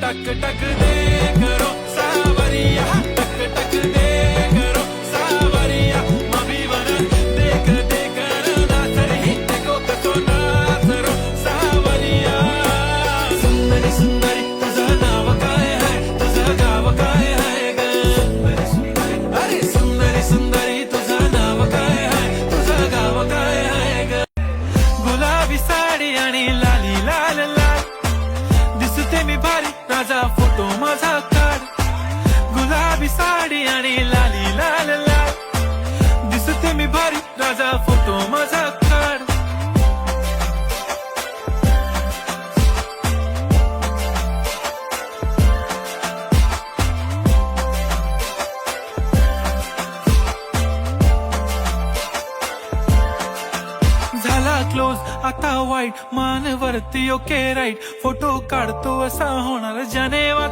टक टक दे करो सावरिया, टक टक दे करो सावरिया, मभी वर देख देख नाचरी देखो कसो नाचरो सावरिया. सुंदरी सुंदरी तुझं नाव काय आहे, तुझं गाव काय आहे ग. अरे सुंदरी सुंदरी तुझं नाव काय आहे, तुझं गाव काय आहे ग. गुलाबी साडी आणि लाली लाल लाल दिसते मी भारी, राजा फोटो माझा काढ. गुलाबी साडी आणि लाली लाल लाल दिसते मी भारी, राजा फोटो माझा काढ. झाला क्लोज आता वाईट, मान वरती ओके राईट, फोटो काढतो असा होणार जनेवा